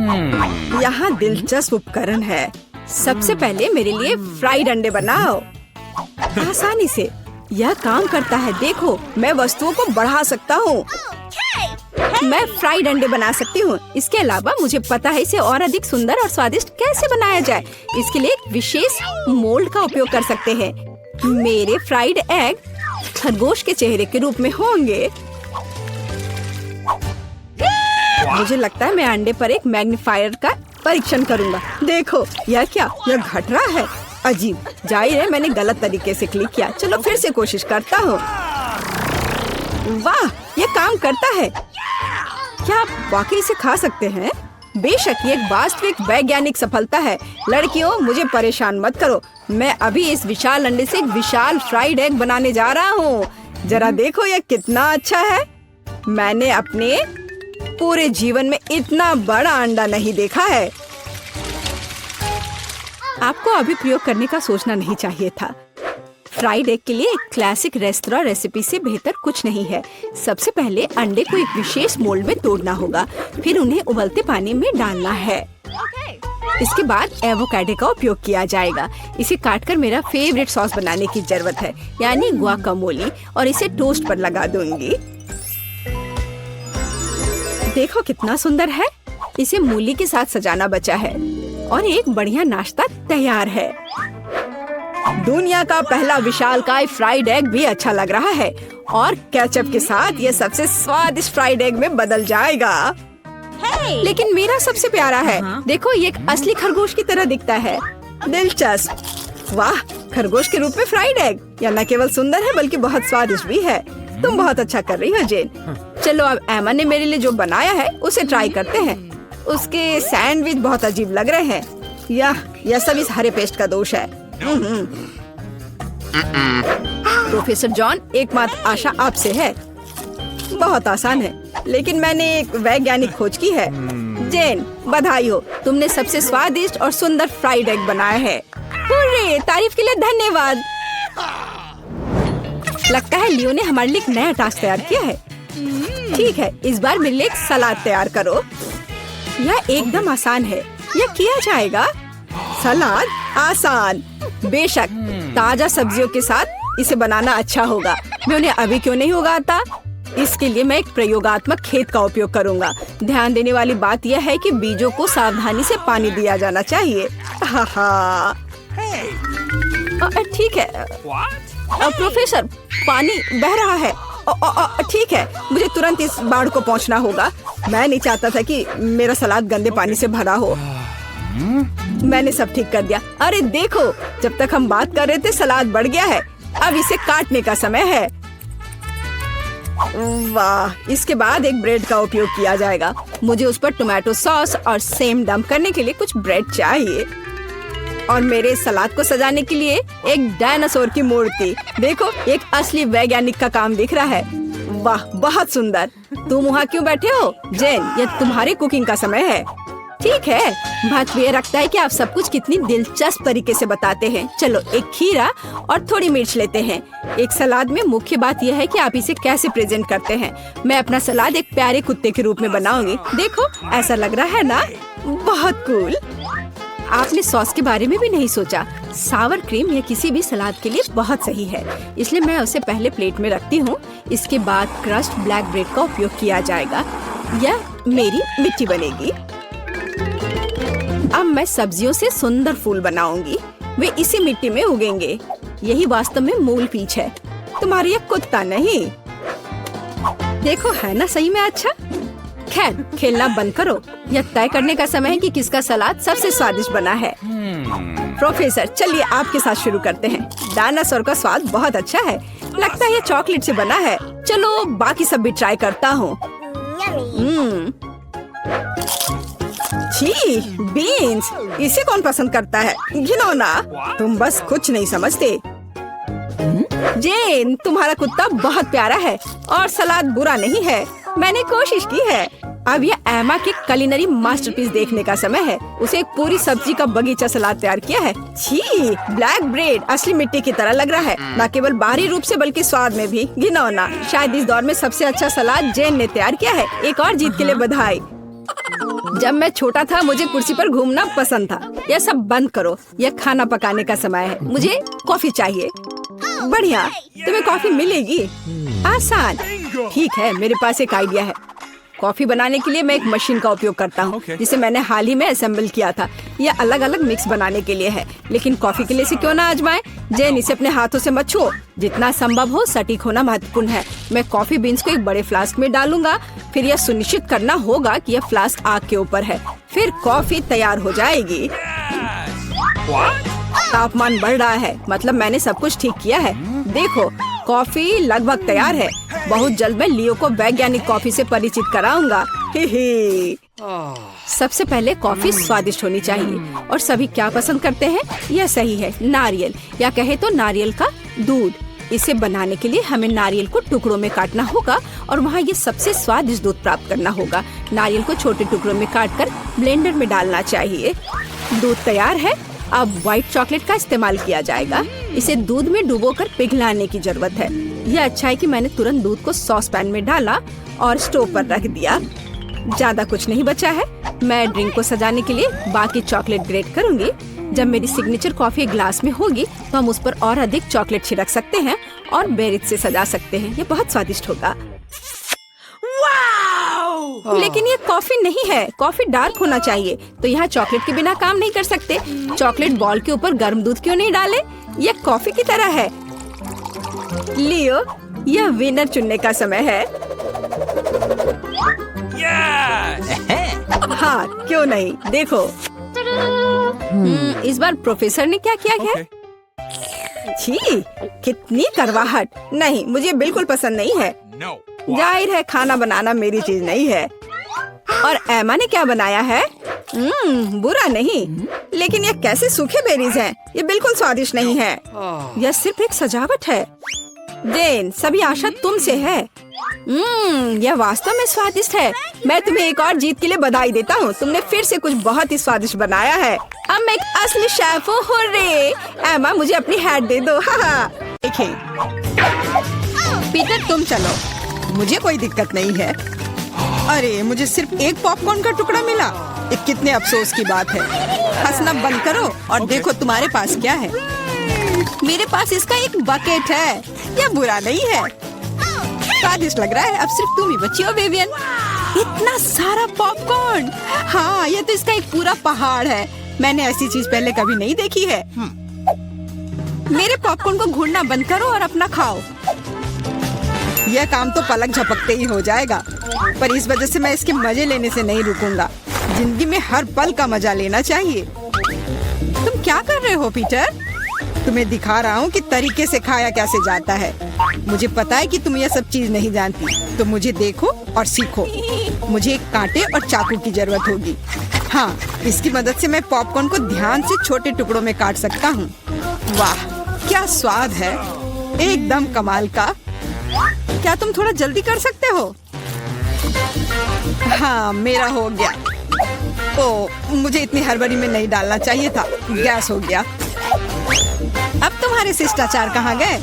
यहाँ दिलचस्प उपकरण है। सबसे पहले मेरे लिए फ्राइड अंडे बनाओ। आसानी से यह काम करता है। देखो, मैं वस्तुओं को बढ़ा सकता हूँ। मैं फ्राइड अंडे बना सकती हूँ। इसके अलावा मुझे पता है इसे और अधिक सुंदर और स्वादिष्ट कैसे बनाया जाए। इसके लिए एक विशेष मोल्ड का उपयोग कर सकते हैं। मेरे फ्राइड एग खरगोश के चेहरे के रूप में होंगे। मुझे लगता है मैं अंडे पर एक मैग्नीफायर का परीक्षण करूंगा। देखो, यह क्या, यह घट रहा है। अजीब, जाहिर है मैंने गलत तरीके से क्लिक किया। चलो फिर से कोशिश करता हूँ। वाह, ये काम करता है। क्या आप वाकई इसे खा सकते हैं? बेशक, ये एक वास्तविक वैज्ञानिक सफलता है। लड़कियों, मुझे परेशान मत करो। मैं अभी इस विशाल अंडे से एक विशाल फ्राइड एग बनाने जा रहा हूँ। जरा देखो, यह कितना अच्छा है। मैंने अपने पूरे जीवन में इतना बड़ा अंडा नहीं देखा है। आपको अभी प्रयोग करने का सोचना नहीं चाहिए था। फ्राइड एग के लिए एक क्लासिक रेस्तरां रेसिपी से बेहतर कुछ नहीं है। सबसे पहले अंडे को एक विशेष मोल्ड में तोड़ना होगा, फिर उन्हें उबलते पानी में डालना है। इसके बाद एवोकाडो का उपयोग किया जाएगा। इसे काटकर मेरा फेवरेट सॉस बनाने की जरूरत है, यानी गुआकामोली, और इसे टोस्ट पर लगा दूंगी। देखो कितना सुंदर है। इसे मूली के साथ सजाना बचा है और एक बढ़िया नाश्ता तैयार है। दुनिया का पहला विशालकाय फ्राइड एग भी अच्छा लग रहा है और केचप के साथ ये सबसे स्वादिष्ट फ्राइड एग में बदल जाएगा। लेकिन मेरा सबसे प्यारा है। देखो, ये एक असली खरगोश की तरह दिखता है। दिलचस्प। वाह, खरगोश के रूप में फ्राइड एग। यह न केवल सुंदर है बल्कि बहुत स्वादिष्ट भी है। तुम बहुत अच्छा कर रही हो जेन। चलो, अब एमा ने मेरे लिए जो बनाया है उसे ट्राई करते हैं। उसके सैंडविच बहुत अजीब लग रहे हैं। यह सब इस हरे पेस्ट का दोष है। प्रोफेसर जॉन, एकमात्र आशा आपसे है। बहुत आसान है, लेकिन मैंने एक वैज्ञानिक खोज की है। जेन, बधाई हो, तुमने सबसे स्वादिष्ट और सुंदर फ्राइड एग बनाया है। हुर्रे, तारीफ के लिए धन्यवाद। लगता है लियो ने हमारे लिए एक नया टास्क तैयार किया है। ठीक है, इस बार मेरे लिए एक सलाद तैयार करो। यह एकदम आसान है, यह किया जाएगा। सलाद आसान। बेशक, ताजा सब्जियों के साथ इसे बनाना अच्छा होगा। मैं उन्हें अभी क्यों नहीं उगाता? इसके लिए मैं एक प्रयोगात्मक खेत का उपयोग करूंगा। ध्यान देने वाली बात यह है कि बीजों को सावधानी से पानी दिया जाना चाहिए। ठीक है। प्रोफेसर, पानी बह रहा है। ठीक है, मुझे तुरंत इस बाढ़ को पहुंचना होगा। मैं नहीं चाहता था कि मेरा सलाद गंदे पानी से भरा हो। मैंने सब ठीक कर दिया। अरे देखो, जब तक हम बात कर रहे थे सलाद बढ़ गया है। अब इसे काटने का समय है। वाह, इसके बाद एक ब्रेड का उपयोग किया जाएगा। मुझे उस पर टोमेटो सॉस और सेम डंप करने के लिए कुछ ब्रेड चाहिए। और मेरे सलाद को सजाने के लिए एक डायनासोर की मूर्ति। देखो, एक असली वैज्ञानिक का काम दिख रहा है। वाह, बहुत सुंदर। तुम वहाँ क्यों बैठे हो? जेन, यह तुम्हारी कुकिंग का समय है। ठीक है, महत्व ये रखता है कि आप सब कुछ कितनी दिलचस्प तरीके से बताते हैं। चलो, एक खीरा और थोड़ी मिर्च लेते हैं। एक सलाद में मुख्य बात यह है कि आप इसे कैसे प्रेजेंट करते हैं। मैं अपना सलाद एक प्यारे कुत्ते के रूप में बनाऊंगी। देखो, ऐसा लग रहा है ना? बहुत कूल। आपने सॉस के बारे में भी नहीं सोचा। सावर क्रीम या किसी भी सलाद के लिए बहुत सही है, इसलिए मैं उसे पहले प्लेट में रखती हूँ। इसके बाद क्रस्ट ब्लैक ब्रेड का उपयोग किया जाएगा। यह मेरी मिट्टी बनेगी। अब मैं सब्जियों से सुंदर फूल बनाऊंगी। वे इसी मिट्टी में उगेंगे। यही वास्तव में मूल पीच है, तुम्हारी ये कुत्ता नहीं। देखो, है ना सही में अच्छा? खैर, खेलना बंद करो। यह तय करने का समय है कि किसका सलाद सबसे स्वादिष्ट बना है। प्रोफेसर, चलिए आपके साथ शुरू करते हैं। डायनासोर का स्वाद बहुत अच्छा है। लगता है ये चॉकलेट से बना है। चलो, बाकी सब भी ट्राई करता हूँ। छी, बीन्स, इसे कौन पसंद करता है? घिनौना। तुम बस कुछ नहीं समझते। जेन, तुम्हारा कुत्ता बहुत प्यारा है और सलाद बुरा नहीं है। मैंने कोशिश की है। अब ये एमा के कुलिनरी मास्टरपीस देखने का समय है। उसे एक पूरी सब्जी का बगीचा सलाद तैयार किया है। छी, ब्लैक ब्रेड असली मिट्टी की तरह लग रहा है, न केवल बाहरी रूप से बल्कि स्वाद में भी। घिनौना। शायद इस दौर में सबसे अच्छा सलाद जेन ने तैयार किया है। एक और जीत के लिए बधाई। जब मैं छोटा था मुझे कुर्सी पर घूमना पसंद था। यह सब बंद करो, यह खाना पकाने का समय है। मुझे कॉफी चाहिए। बढ़िया, तुम्हें कॉफी मिलेगी। आसान। ठीक है, मेरे पास एक आइडिया है। कॉफी बनाने के लिए मैं एक मशीन का उपयोग करता हूँ, जिसे मैंने हाल ही में असेंबल किया था। यह अलग अलग मिक्स बनाने के लिए है, लेकिन कॉफी के लिए इसे क्यों ना आजमाएं? जेन, इसे अपने हाथों से मत छुओ। जितना संभव हो सटीक होना महत्वपूर्ण है। मैं कॉफी बीन्स को एक बड़े फ्लास्क में डालूंगा। फिर यह सुनिश्चित करना होगा कि यह फ्लास्क आग के ऊपर है। फिर कॉफी तैयार हो जाएगी। तापमान बढ़ रहा है, मतलब मैंने सब कुछ ठीक किया है। देखो, कॉफी लगभग तैयार है। बहुत जल्द मैं लियो को वैज्ञानिक कॉफी से परिचित कराऊंगा। सबसे पहले कॉफी स्वादिष्ट होनी चाहिए, और सभी क्या पसंद करते हैं? यह सही है, नारियल, या कहे तो नारियल का दूध। इसे बनाने के लिए हमें नारियल को टुकड़ों में काटना होगा और वहाँ ये सबसे स्वादिष्ट दूध प्राप्त करना होगा। नारियल को छोटे टुकड़ों में काटकर ब्लेंडर में डालना चाहिए। दूध तैयार है। अब व्हाइट चॉकलेट का इस्तेमाल किया जाएगा। इसे दूध में डुबोकर पिघलाने की जरूरत है। यह अच्छा है कि मैंने तुरंत दूध को सॉस पैन में डाला और स्टोव पर रख दिया। ज्यादा कुछ नहीं बचा है। मैं ड्रिंक को सजाने के लिए बाकी चॉकलेट ग्रेट करूंगी। जब मेरी सिग्नेचर कॉफी ग्लास में होगी तो हम उस पर और अधिक चॉकलेट छिड़क सकते हैं और बेरीज से सजा सकते हैं। ये बहुत स्वादिष्ट होगा। लेकिन ये कॉफी नहीं है, कॉफी डार्क होना चाहिए। तो यहाँ चॉकलेट के बिना काम नहीं कर सकते। चॉकलेट बॉल के ऊपर गर्म दूध क्यों नहीं डाले? यह कॉफी की तरह है। लियो, यह विनर चुनने का समय है। हाँ, क्यों नहीं? देखो, इस बार प्रोफेसर ने क्या किया है? छी, कितनी करवाहट। नहीं, मुझे बिल्कुल पसंद नहीं है। जाहिर है खाना बनाना मेरी चीज नहीं है। और एमा ने क्या बनाया है? बुरा नहीं, लेकिन ये कैसे सूखे बेरीज हैं? ये बिल्कुल स्वादिष्ट नहीं है। यह सिर्फ एक सजावट है। जेन, सभी आशा तुमसे है। यह वास्तव में स्वादिष्ट है। मैं तुम्हें एक और जीत के लिए बधाई देता हूँ। तुमने फिर से कुछ बहुत ही स्वादिष्ट बनाया है। अब मैं एक असली शेफ हूँ। हुर्रे! एमा, मुझे अपनी हैट दे दो। देखें, पीटर तुम चलो, मुझे कोई दिक्कत नहीं है। अरे, मुझे सिर्फ एक पॉपकॉर्न का टुकड़ा मिला। ये कितने अफसोस की बात है। हंसना बंद करो और देखो तुम्हारे पास क्या है। मेरे पास इसका एक बकेट है। यह बुरा नहीं है, स्वादिष्ट लग रहा है। अब सिर्फ तुम ही बची हो विवियन। इतना सारा पॉपकॉर्न! हाँ, यह तो इसका एक पूरा पहाड़ है। मैंने ऐसी चीज पहले कभी नहीं देखी है। मेरे पॉपकॉर्न को घूरना बंद करो और अपना खाओ। यह काम तो पलक झपकते ही हो जाएगा, पर इस वजह से मैं इसके मजे लेने से नहीं रुकूंगा। जिंदगी में हर पल का मजा लेना चाहिए। तुम क्या कर रहे हो पीटर? तुम्हें दिखा रहा हूँ कि तरीके से खाया कैसे जाता है। मुझे पता है कि तुम यह सब चीज नहीं जानती, तो मुझे देखो और सीखो। मुझे एक कांटे और चाकू की जरूरत होगी। हाँ, इसकी मदद से मैं पॉपकॉर्न को ध्यान से छोटे टुकड़ों में काट सकता हूँ। वाह, क्या स्वाद है, एकदम कमाल का। क्या तुम थोड़ा जल्दी कर सकते हो? हाँ, मेरा हो गया। ओह, मुझे इतनी हड़बड़ी में नहीं डालना चाहिए था। गैस हो गया। अब तुम्हारे शिष्टाचार कहाँ गए?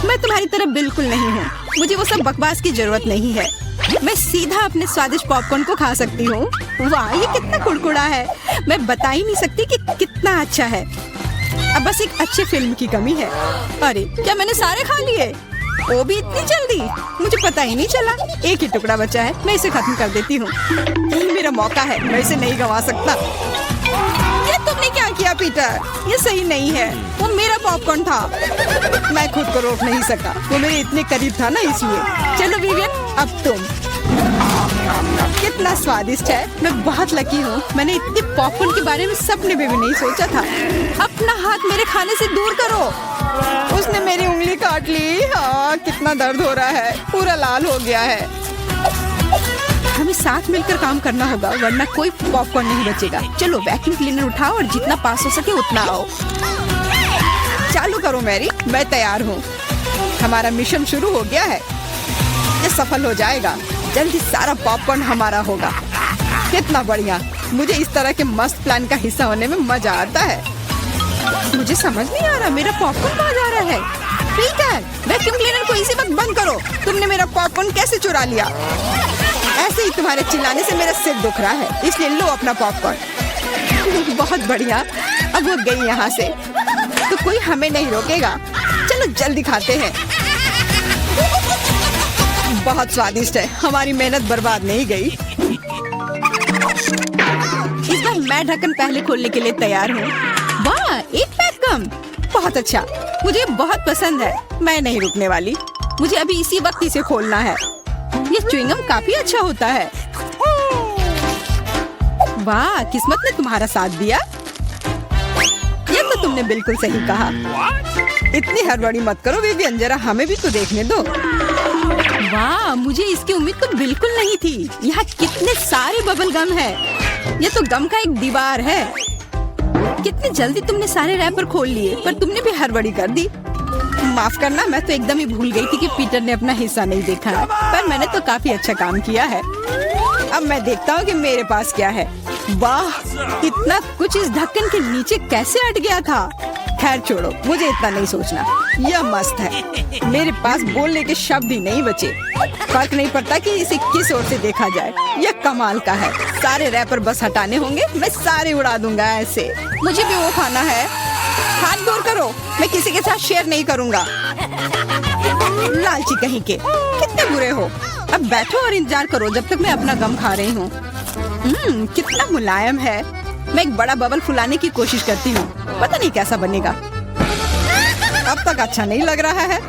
मैं तुम्हारी तरह बिल्कुल नहीं हूँ। मुझे वो सब बकवास की जरूरत नहीं है। मैं सीधा अपने स्वादिष्ट पॉपकॉर्न को खा सकती हूँ। वाह, ये कितना कुड़कुड़ा है। मैं बता ही नहीं सकती कि कितना अच्छा है। अब बस एक अच्छे फिल्म की कमी है। अरे, क्या मैंने सारे खा लिए? वो भी इतनी जल्दी? मुझे पता ही नहीं चला। एक ही टुकड़ा बचा है, मैं इसे खत्म कर देती हूँ। यही मेरा मौका है, मैं इसे नहीं गंवा सकता। ये तुमने क्या किया पीटर? ये सही नहीं है। वो मेरा पॉपकॉर्न था। मैं खुद को रोक नहीं सका। वो मेरे इतने करीब था ना, इसलिए। चलो विवियन, अब तुम। कितना स्वादिष्ट है। मैं बहुत लकी हूँ। मैंने इतने पॉपकॉर्न के बारे में सपने में भी नहीं सोचा था। अपना हाथ मेरे खाने से दूर करो। उसने मेरी उंगली काट ली। हाँ, कितना दर्द हो रहा है। पूरा लाल हो गया है। हमें साथ मिलकर काम करना होगा, वरना कोई पॉपकॉर्न नहीं बचेगा। चलो वैक्यूम क्लीनर उठाओ और जितना पास हो सके उतना आओ। चालू करो मैरी, मैं तैयार हूँ। हमारा मिशन शुरू हो गया है। ये सफल हो जाएगा। जल्दी सारा पॉपकॉर्न हमारा होगा। कितना बढ़िया। मुझे इस तरह के मस्त प्लान का हिस्सा होने में मजा आता है। मुझे समझ नहीं आ रहा, मेरा पॉपकॉर्न कहाँ जा रहा है? पीटर, वैक्यूम क्लीनर को इसी वक्त बंद करो। तुमने मेरा पॉपकॉर्न कैसे चुरा लिया? ऐसे ही तुम्हारे चिल्लाने से मेरा सिर दुख रहा है, इसलिए लो अपना पॉपकॉर्न। बहुत बढ़िया, अब वो गई यहाँ से तो कोई हमें नहीं रोकेगा। चलो जल्दी खाते हैं। बहुत स्वादिष्ट है, हमारी मेहनत बर्बाद नहीं गई। इस बार मैं ढक्कन पहले खोलने के लिए तैयार हूँ। वाह, एक पैक कम, बहुत अच्छा, मुझे बहुत पसंद है। मैं नहीं रुकने वाली, मुझे अभी इसी वक्त इसे खोलना है। ये च्युइंगम काफी अच्छा होता है। वाह, किस्मत ने तुम्हारा साथ दिया। ये तो तुमने बिल्कुल सही कहा। इतनी हड़बड़ी मत करो विवियन, जरा हमें भी तो देखने दो। वाह, मुझे इसकी उम्मीद तो बिल्कुल नहीं थी। यहाँ कितने सारे बबल गम है। ये तो गम का एक दीवार है। कितनी जल्दी तुमने सारे रैपर खोल लिए, पर तुमने भी हड़बड़ी कर दी। माफ करना, मैं तो एकदम ही भूल गई थी कि पीटर ने अपना हिस्सा नहीं देखा है, पर मैंने तो काफी अच्छा काम किया है। अब मैं देखता हूँ कि मेरे पास क्या है। वाह, इतना कुछ इस ढक्कन के नीचे कैसे अट गया था। खैर छोड़ो, मुझे इतना नहीं सोचना। यह मस्त है, मेरे पास बोलने के शब्द ही नहीं बचे। फर्क नहीं पड़ता कि इसे किस ओर से देखा जाए, यह कमाल का है। सारे रैपर बस हटाने होंगे, मैं सारे उड़ा दूंगा ऐसे। मुझे भी वो खाना है। हाथ दूर करो, मैं किसी के साथ शेयर नहीं करूंगा। लालची कहीं के, कितने बुरे हो। अब बैठो और इंतजार करो जब तक मैं अपना गम खा रही हूँ। कितना मुलायम है। मैं एक बड़ा बबल फुलाने की कोशिश करती हूँ, पता नहीं कैसा बनेगा। अब तक अच्छा नहीं लग रहा है।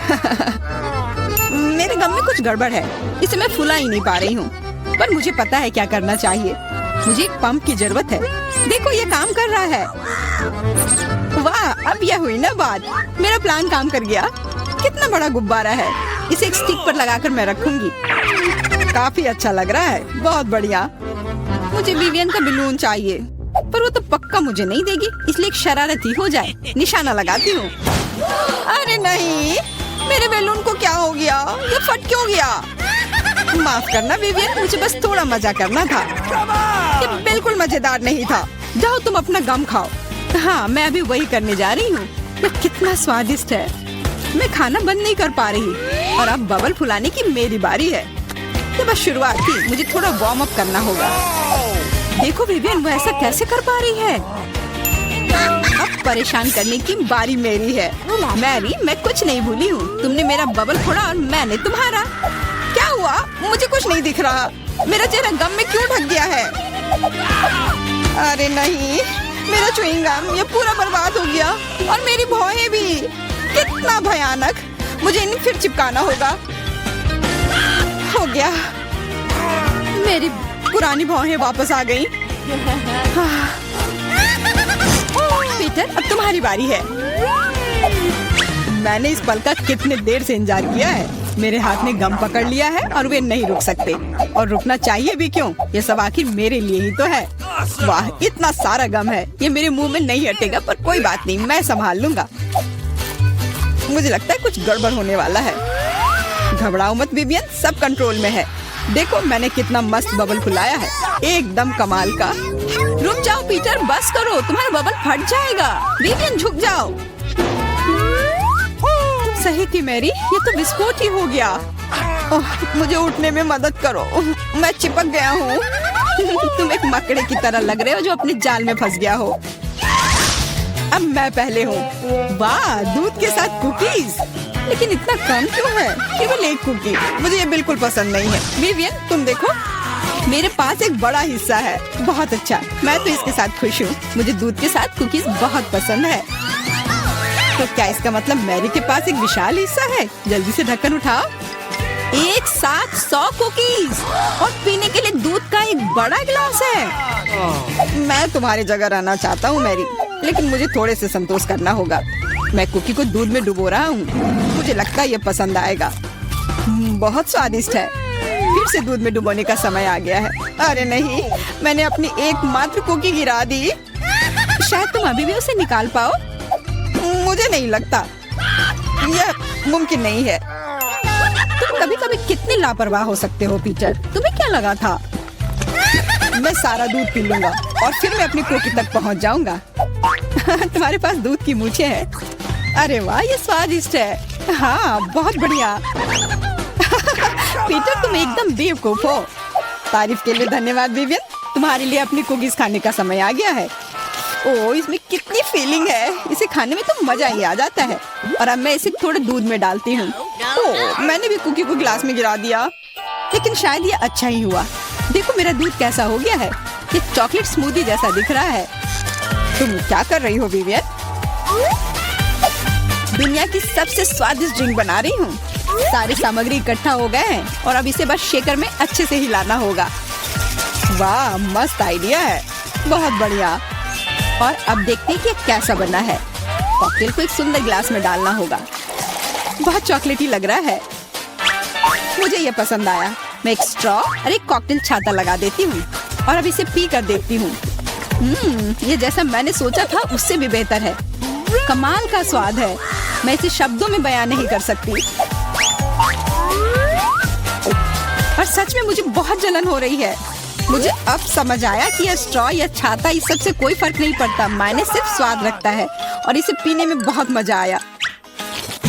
मेरे गम में कुछ गड़बड़ है, इसे मैं फुला ही नहीं पा रही हूँ। पर मुझे पता है क्या करना चाहिए। मुझे एक पंप की जरूरत है। देखो, ये काम कर रहा है। वाह, अब यह हुई ना बात। मेरा प्लान काम कर गया। कितना बड़ा गुब्बारा है, इसे एक स्टिक पर लगाकर मैं रखूंगी। काफी अच्छा लग रहा है, बहुत बढ़िया। मुझे विवियन का बलून चाहिए, पर वो तो पक्का मुझे नहीं देगी, इसलिए एक शरारती हो जाए, निशाना लगाती हूँ। अरे नहीं, मेरे बैलून को क्या हो गया? ये फट क्यों गया? माफ करना विवियन, मुझे बस थोड़ा मजा करना था। ये बिल्कुल मजेदार नहीं था। जाओ तुम अपना गम खाओ। हाँ, मैं अभी वही करने जा रही हूँ। ये कितना स्वादिष्ट है। मैं खाना बंद नहीं कर पा रही और अब बबल फुलाने की मेरी बारी है। ये बस शुरुआत थी, मुझे थोड़ा वार्म अप करना होगा। देखो विवियन, वो ऐसा कैसे कर पा रही है। अब परेशान करने की बारी मेरी है। मैरी, मैं कुछ नहीं भूली हूँ। तुमने मेरा बबल फोड़ा और मैंने तुम्हारा। क्या हुआ? मुझे कुछ नहीं दिख रहा। मेरा चेहरा गम में क्यों ढक गया है? अरे नहीं, मेरा च्युइंग गम ये पूरा बर्बाद हो गया और मेरी भौहें भी। कितना भयानक। मुझे इन्हें फिर चिपकाना होगा। हो गया, मेरी पुरानी भौहें वापस आ गईं। पीटर, अब तुम्हारी बारी है। मैंने इस पल का कितने देर से इंतजार किया है। मेरे हाथ ने गम पकड़ लिया है और वे नहीं रुक सकते, और रुकना चाहिए भी क्यों? ये सब आखिर मेरे लिए ही तो है। वाह, इतना सारा गम है, ये मेरे मुंह में नहीं हटेगा, पर कोई बात नहीं, मैं संभाल लूंगा। मुझे लगता है कुछ गड़बड़ होने वाला है। घबराओ मत विवियन, सब कंट्रोल में है। देखो मैंने कितना मस्त बबल फुलाया है, एकदम कमाल का। रुक जाओ पीटर, बस करो, तुम्हारा बबल फट जाएगा। विवियन झुक जाओ। सही थी मैरी, ये तो विस्फोट ही हो गया। मुझे उठने में मदद करो, मैं चिपक गया हूँ। तुम एक मकड़े की तरह लग रहे हो जो अपने जाल में फंस गया हो। अब मैं पहले हूँ। वाह, दूध के साथ कुकीज, लेकिन इतना कम क्यों है? केवल एक कुकी, मुझे ये बिल्कुल पसंद नहीं है। विवियन, तुम देखो, मेरे पास एक बड़ा हिस्सा है। बहुत अच्छा, मैं तो इसके साथ खुश हूँ। मुझे दूध के साथ कुकीज बहुत पसंद है। तो क्या इसका मतलब मैरी के पास एक विशाल हिस्सा है? जल्दी से ढक्कन उठाओ। एक साथ 100 कुकीज और पीने के लिए दूध का एक बड़ा गिलास है। मैं तुम्हारी जगह रहना चाहता हूँ मैरी, लेकिन मुझे थोड़े से संतोष करना होगा। मैं कुकी को दूध में डुबो रहा हूँ, मुझे लगता है ये पसंद आएगा। बहुत स्वादिष्ट है। फिर से दूध में डुबोने का समय आ गया है। अरे नहीं, मैंने अपनी एकमात्र कुकी गिरा दी। शायद तुम अभी भी उसे निकाल पाओ। मुझे नहीं लगता, यह मुमकिन नहीं है। तुम कभी कभी कितने लापरवाह हो सकते हो पीटर। तुम्हें क्या लगा था? मैं सारा दूध पी लूंगा और फिर मैं अपनी कुकी तक पहुंच जाऊंगा। तुम्हारे पास दूध की मूछें हैं। अरे वाह, ये स्वादिष्ट है। हाँ, बहुत बढ़िया। पीटर, तुम एकदम बेवकूफ हो। तारीफ के लिए धन्यवाद विवियन। तुम्हारे लिए अपनी कुकीज खाने का समय आ गया है। ओह, इसमें कितनी फीलिंग है। इसे खाने में तो मजा ही आ जाता है। और अब मैं इसे थोड़े दूध में डालती हूँ। ओह, मैंने भी कुकी को गिलास में गिरा दिया, लेकिन शायद ये अच्छा ही हुआ। देखो मेरा दूध कैसा हो गया है। ये चॉकलेट स्मूदी जैसा दिख रहा है। तुम क्या कर रही हो विवियन? दुनिया की सबसे स्वादिष्ट ड्रिंक बना रही हूँ। सारी सामग्री इकट्ठा हो गए हैं और अब इसे बस शेकर में अच्छे से हिलाना होगा। वाह, मस्त आइडिया है, बहुत बढ़िया। और अब देखते हैं कि कैसा बना है। कॉकटेल को एक सुंदर गिलास में डालना होगा। बहुत चॉकलेटी लग रहा है, मुझे ये पसंद आया। मैं एक स्ट्रॉ और एक कॉकटेल छाता लगा देती हूँ और अब इसे पी कर देखती हूँ। ये जैसा मैंने सोचा था उससे भी बेहतर है। कमाल का स्वाद है, मैं इसे शब्दों में बयान नहीं कर सकती। और सच में मुझे बहुत जलन हो रही है। मुझे अब समझ आया कि यह स्ट्रॉ या छाता इस सब से कोई फर्क नहीं पड़ता, मायने सिर्फ स्वाद रखता है। और इसे पीने में बहुत मजा आया।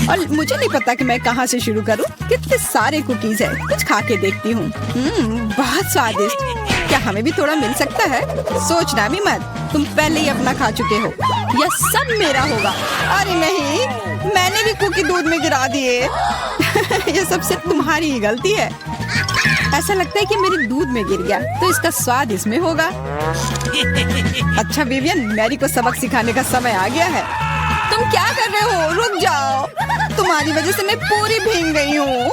और मुझे नहीं पता कि मैं कहाँ से शुरू करूँ। कितने सारे कुकीज है, कुछ खा के देखती हूँ। बहुत स्वादिष्ट। क्या हमें भी थोड़ा मिल सकता है? सोचना भी मत, तुम पहले ही अपना खा चुके हो। यह सब मेरा होगा। अरे नहीं, मैंने भी कुकी दूध में गिरा दिए। यह सब सिर्फ तुम्हारी ही गलती है। ऐसा लगता है कि मेरे दूध में गिर गया, तो इसका स्वाद इसमें होगा। अच्छा विवियन, मैरी को सबक सिखाने का समय आ गया है। तुम क्या कर रहे हो? रुक जाओ, तुम्हारी वजह से मैं पूरी भीग गई हूँ।